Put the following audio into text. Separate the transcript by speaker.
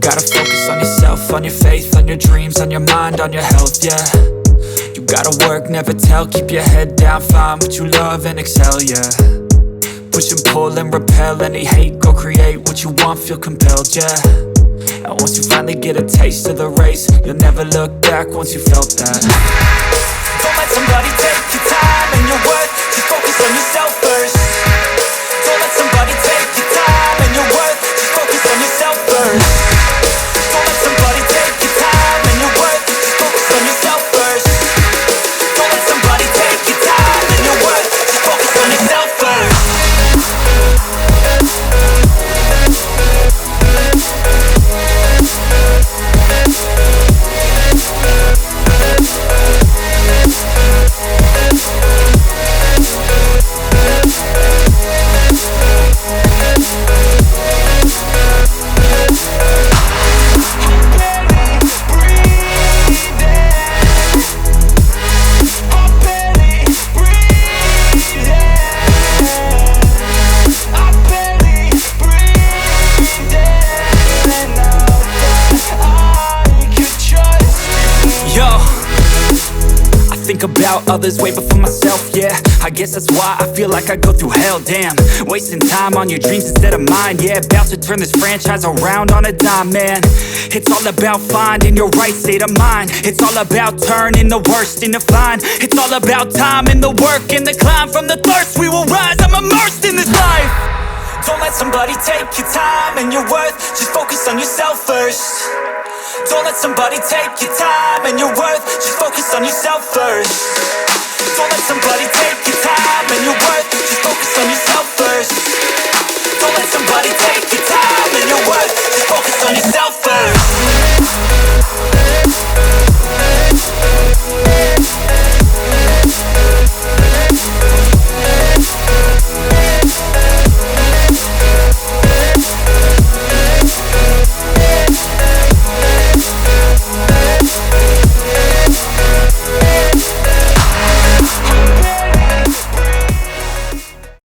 Speaker 1: gotta focus on yourself, on your faith, on your dreams, on your mind, on your health, yeah. You gotta work, never tell, keep your head down, find what you love and excel, yeah. Push and pull and repel any hate, go create what you want, feel compelled, yeah. And once you finally get a taste of the race, you'll never look back once you felt that. Don't let somebody take your time and your worth, just focus on yourself first. Don't let somebody take your time and your worth, just focus on yourself first. Don't let somebody take your time and your worth, just focus on yourself first. Don't let somebody take your time and your worth, just focus on yourself first. Think about others way before myself, yeah. I guess that's why I feel like I go through hell, damn. Wasting time on your dreams instead of mine, yeah. About to turn this franchise around on a dime, man. It's all about finding your right state of mind. It's all about turning the worst into fine. It's all about time and the work and the climb. From the thirst we will rise, I'm immersed in this life. Don't let somebody take your time and your worth, just focus on yourself first. Don't let somebody take your time and your worth, just focus on yourself first. Don't let somebody take your time and your worth, just focus on yourself first. Don't let somebody take your time and your worth, just focus on yourself